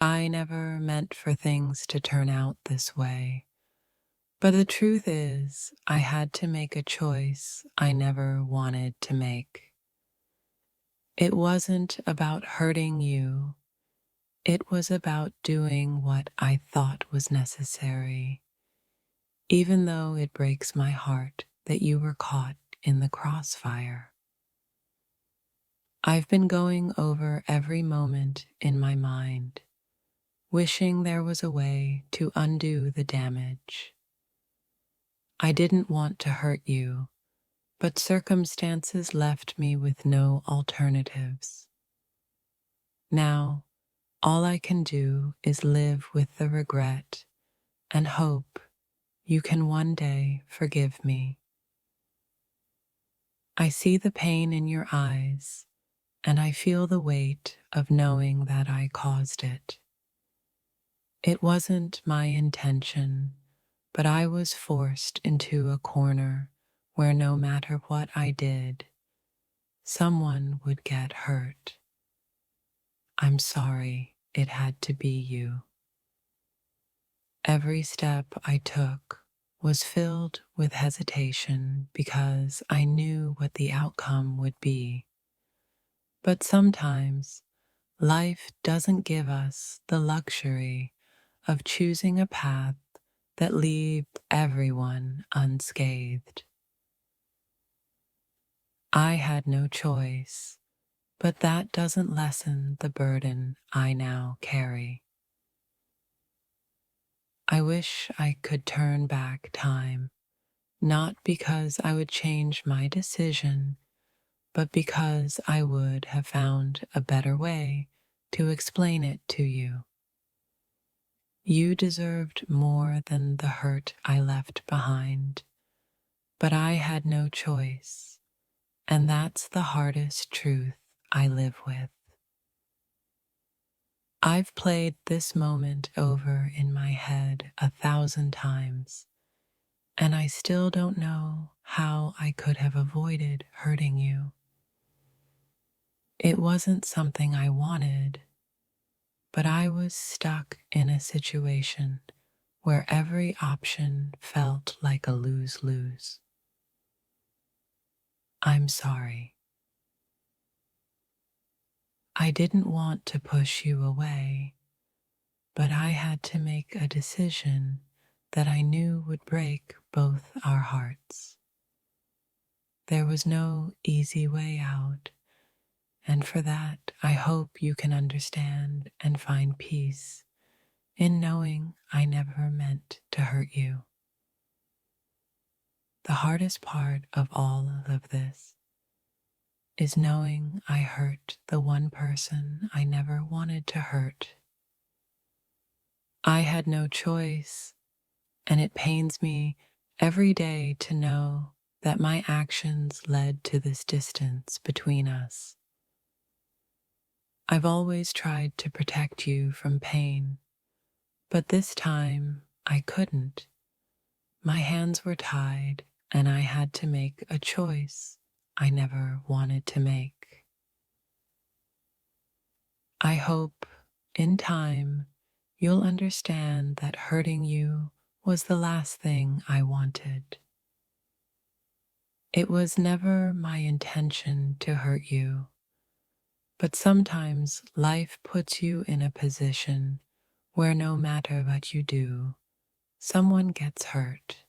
I never meant for things to turn out this way. But the truth is, I had to make a choice I never wanted to make. It wasn't about hurting you, it was about doing what I thought was necessary, even though it breaks my heart that you were caught in the crossfire. I've been going over every moment in my mind, wishing there was a way to undo the damage. I didn't want to hurt you, but circumstances left me with no alternatives. Now, all I can do is live with the regret and hope you can one day forgive me. I see the pain in your eyes, and I feel the weight of knowing that I caused it. It wasn't my intention, but I was forced into a corner where no matter what I did, someone would get hurt. I'm sorry it had to be you. Every step I took was filled with hesitation because I knew what the outcome would be. But sometimes life doesn't give us the luxury of choosing a path that leaves everyone unscathed. I had no choice, but that doesn't lessen the burden I now carry. I wish I could turn back time, not because I would change my decision, but because I would have found a better way to explain it to you. You deserved more than the hurt I left behind, but I had no choice, and that's the hardest truth I live with. I've played this moment over in my head 1,000 times, and I still don't know how I could have avoided hurting you. It wasn't something I wanted, but I was stuck in a situation where every option felt like a lose-lose. I'm sorry. I didn't want to push you away, but I had to make a decision that I knew would break both our hearts. There was no easy way out, and for that I hope you can understand and find peace in knowing I never meant to hurt you. The hardest part of all of this is knowing I hurt the one person I never wanted to hurt. I had no choice, and it pains me every day to know that my actions led to this distance between us. I've always tried to protect you from pain, but this time I couldn't. My hands were tied, and I had to make a choice I never wanted to make. I hope, in time, you'll understand that hurting you was the last thing I wanted. It was never my intention to hurt you, but sometimes life puts you in a position where no matter what you do, someone gets hurt.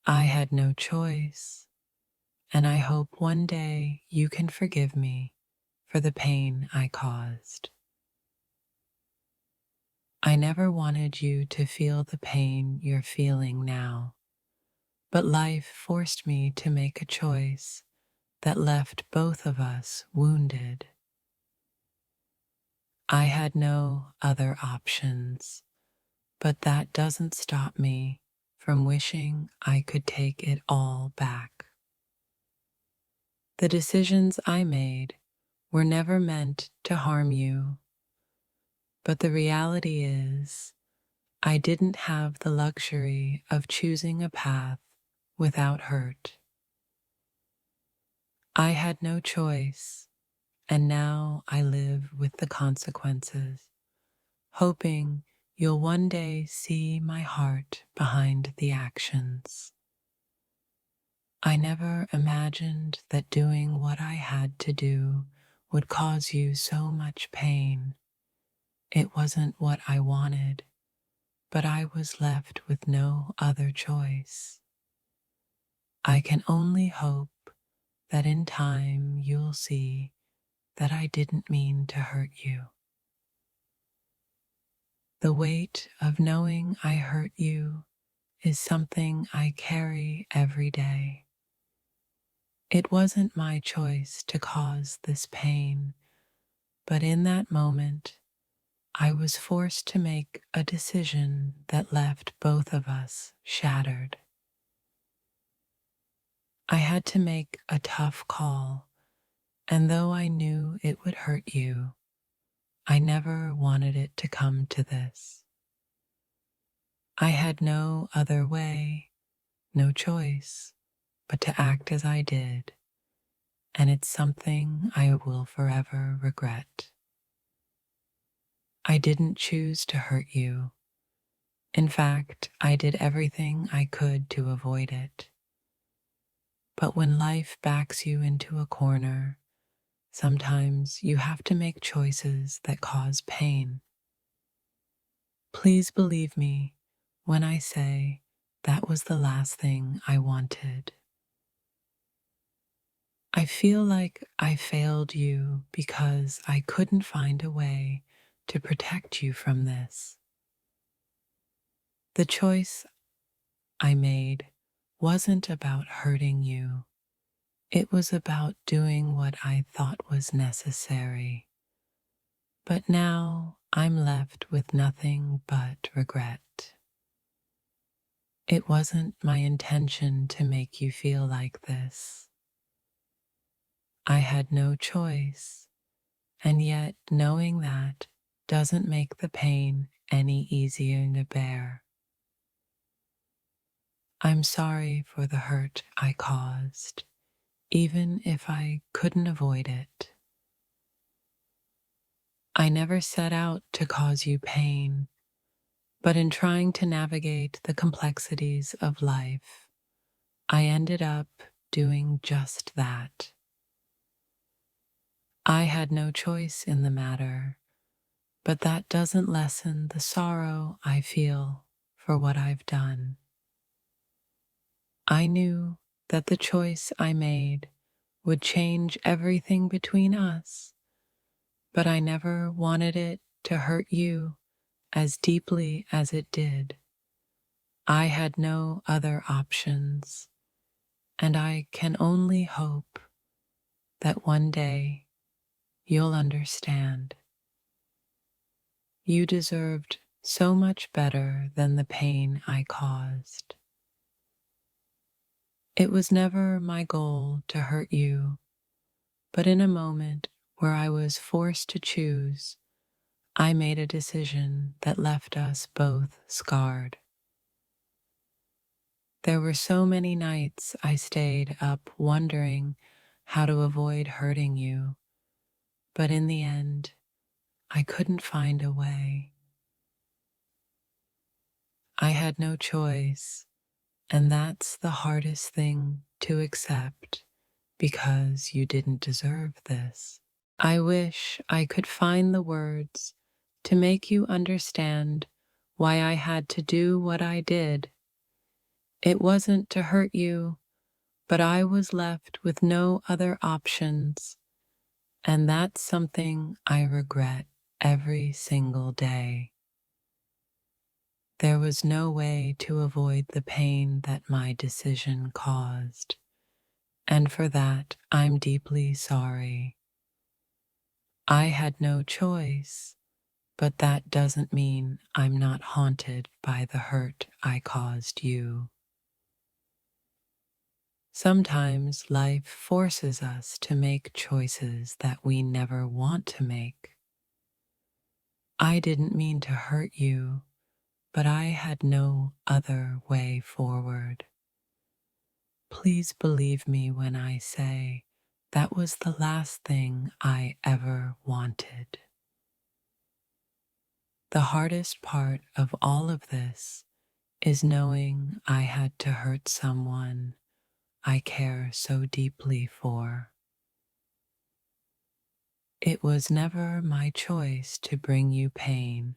I had no choice, and I hope one day you can forgive me for the pain I caused. I never wanted you to feel the pain you're feeling now, but life forced me to make a choice that left both of us wounded. I had no other options, but that doesn't stop me from wishing I could take it all back. The decisions I made were never meant to harm you, but the reality is, I didn't have the luxury of choosing a path without hurt. I had no choice, and now I live with the consequences, hoping you'll one day see my heart behind the actions. I never imagined that doing what I had to do would cause you so much pain. It wasn't what I wanted, but I was left with no other choice. I can only hope that in time you'll see that I didn't mean to hurt you. The weight of knowing I hurt you is something I carry every day. It wasn't my choice to cause this pain, but in that moment, I was forced to make a decision that left both of us shattered. I had to make a tough call, and though I knew it would hurt you, I never wanted it to come to this. I had no other way, no choice, but to act as I did, and it's something I will forever regret. I didn't choose to hurt you. In fact, I did everything I could to avoid it. But when life backs you into a corner, sometimes you have to make choices that cause pain. Please believe me when I say that was the last thing I wanted. I feel like I failed you because I couldn't find a way to protect you from this. The choice I made wasn't about hurting you. It was about doing what I thought was necessary. But now I'm left with nothing but regret. It wasn't my intention to make you feel like this. I had no choice, and yet knowing that doesn't make the pain any easier to bear. I'm sorry for the hurt I caused, even if I couldn't avoid it. I never set out to cause you pain, but in trying to navigate the complexities of life, I ended up doing just that. I had no choice in the matter, but that doesn't lessen the sorrow I feel for what I've done. I knew that the choice I made would change everything between us, but I never wanted it to hurt you as deeply as it did. I had no other options, and I can only hope that one day you'll understand. You deserved so much better than the pain I caused. It was never my goal to hurt you, but in a moment where I was forced to choose, I made a decision that left us both scarred. There were so many nights I stayed up wondering how to avoid hurting you, but in the end, I couldn't find a way. I had no choice, and that's the hardest thing to accept because you didn't deserve this. I wish I could find the words to make you understand why I had to do what I did. It wasn't to hurt you, but I was left with no other options, and that's something I regret every single day. There was no way to avoid the pain that my decision caused, and for that I'm deeply sorry. I had no choice, but that doesn't mean I'm not haunted by the hurt I caused you. Sometimes life forces us to make choices that we never want to make. I didn't mean to hurt you, but I had no other way forward. Please believe me when I say that was the last thing I ever wanted. The hardest part of all of this is knowing I had to hurt someone I care so deeply for. It was never my choice to bring you pain,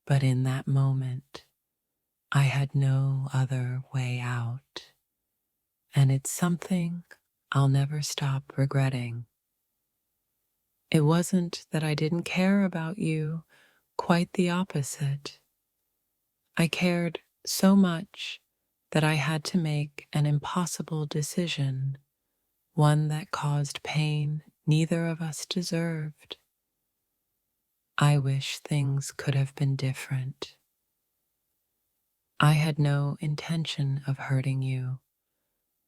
but in that moment, I had no other way out. And it's something I'll never stop regretting. It wasn't that I didn't care about you, quite the opposite. I cared so much that I had to make an impossible decision, one that caused pain neither of us deserved. I wish things could have been different. I had no intention of hurting you,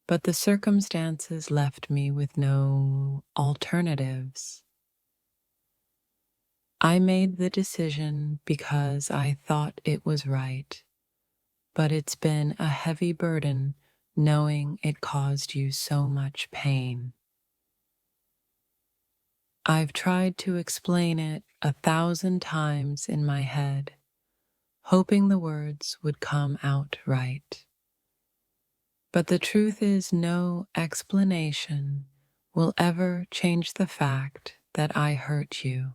but the circumstances left me with no alternatives. I made the decision because I thought it was right, but it's been a heavy burden knowing it caused you so much pain. I've tried to explain it 1,000 times in my head, hoping the words would come out right. But the truth is, no explanation will ever change the fact that I hurt you,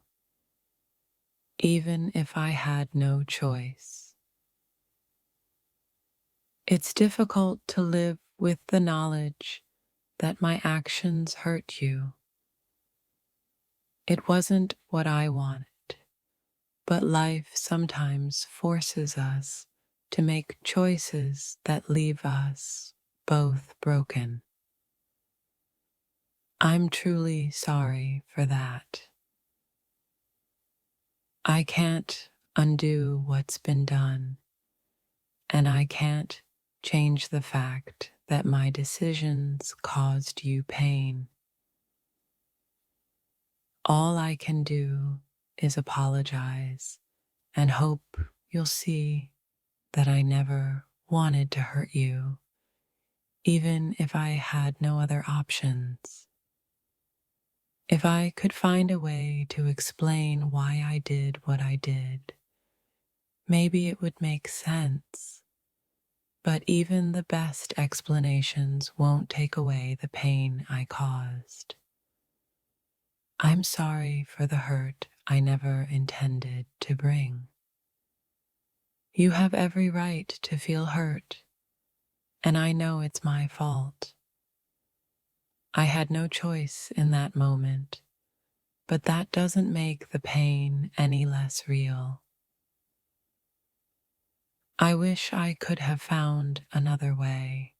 even if I had no choice. It's difficult to live with the knowledge that my actions hurt you. It wasn't what I wanted, but life sometimes forces us to make choices that leave us both broken. I'm truly sorry for that. I can't undo what's been done, and I can't change the fact that my decisions caused you pain. All I can do is apologize and hope you'll see that I never wanted to hurt you, even if I had no other options. If I could find a way to explain why I did what I did, maybe it would make sense. But even the best explanations won't take away the pain I caused. I'm sorry for the hurt I never intended to bring. You have every right to feel hurt, and I know it's my fault. I had no choice in that moment, but that doesn't make the pain any less real. I wish I could have found another way.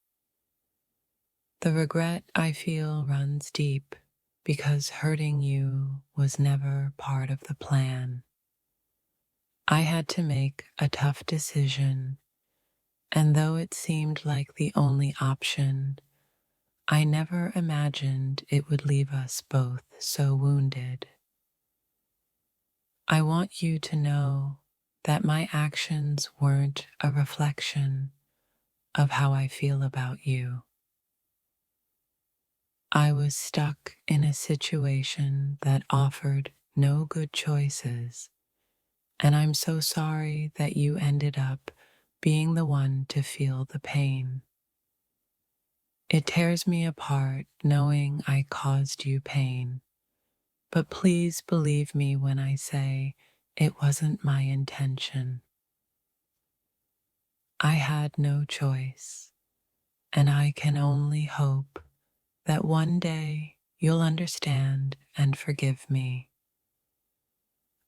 The regret I feel runs deep because hurting you was never part of the plan. I had to make a tough decision, and though it seemed like the only option, I never imagined it would leave us both so wounded. I want you to know that my actions weren't a reflection of how I feel about you. I was stuck in a situation that offered no good choices, and I'm so sorry that you ended up being the one to feel the pain. It tears me apart knowing I caused you pain, but please believe me when I say it wasn't my intention. I had no choice, and I can only hope that one day you'll understand and forgive me.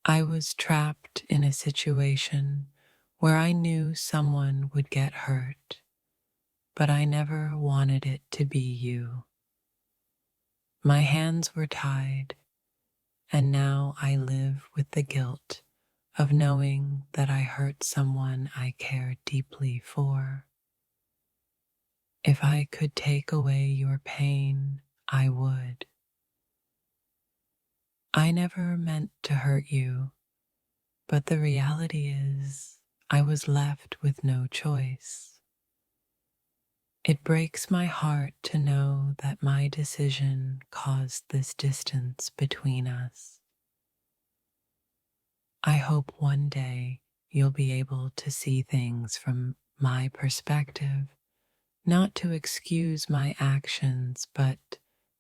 I was trapped in a situation where I knew someone would get hurt, but I never wanted it to be you. My hands were tied, and now I live with the guilt of knowing that I hurt someone I care deeply for. If I could take away your pain, I would. I never meant to hurt you, but the reality is I was left with no choice. It breaks my heart to know that my decision caused this distance between us. I hope one day you'll be able to see things from my perspective, not to excuse my actions, but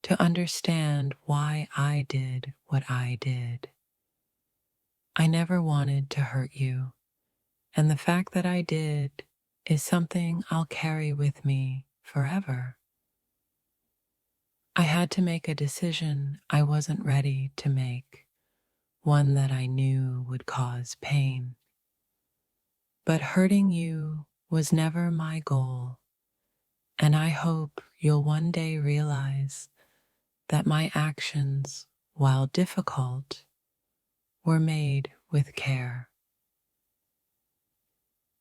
to understand why I did what I did. I never wanted to hurt you, and the fact that I did is something I'll carry with me forever. I had to make a decision I wasn't ready to make, one that I knew would cause pain. But hurting you was never my goal, and I hope you'll one day realize that my actions, while difficult, were made with care.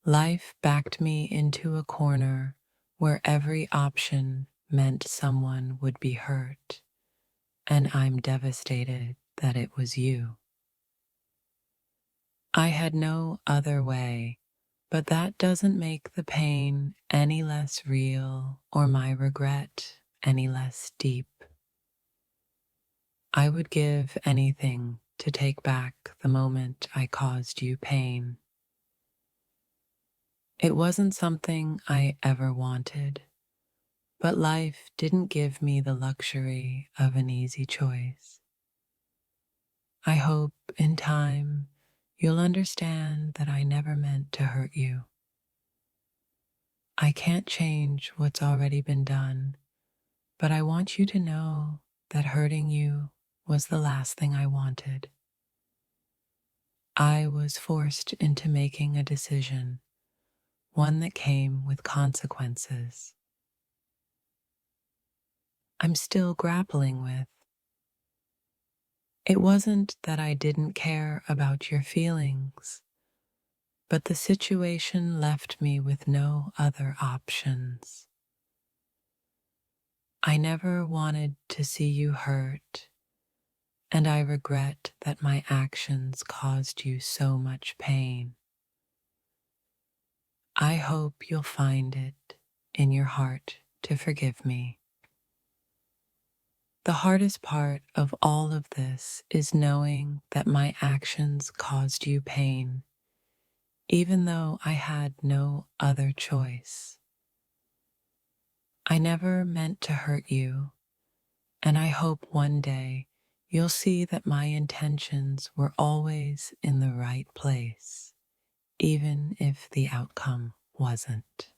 Life backed me into a corner where every option meant someone would be hurt, and I'm devastated that it was you. I had no other way, but that doesn't make the pain any less real or my regret any less deep. I would give anything to take back the moment I caused you pain. It wasn't something I ever wanted, but life didn't give me the luxury of an easy choice. I hope in time you'll understand that I never meant to hurt you. I can't change what's already been done, but I want you to know that hurting you was the last thing I wanted. I was forced into making a decision, one that came with consequences I'm still grappling with. It wasn't that I didn't care about your feelings, but the situation left me with no other options. I never wanted to see you hurt, and I regret that my actions caused you so much pain. I hope you'll find it in your heart to forgive me. The hardest part of all of this is knowing that my actions caused you pain, even though I had no other choice. I never meant to hurt you, and I hope one day you'll see that my intentions were always in the right place, even if the outcome wasn't.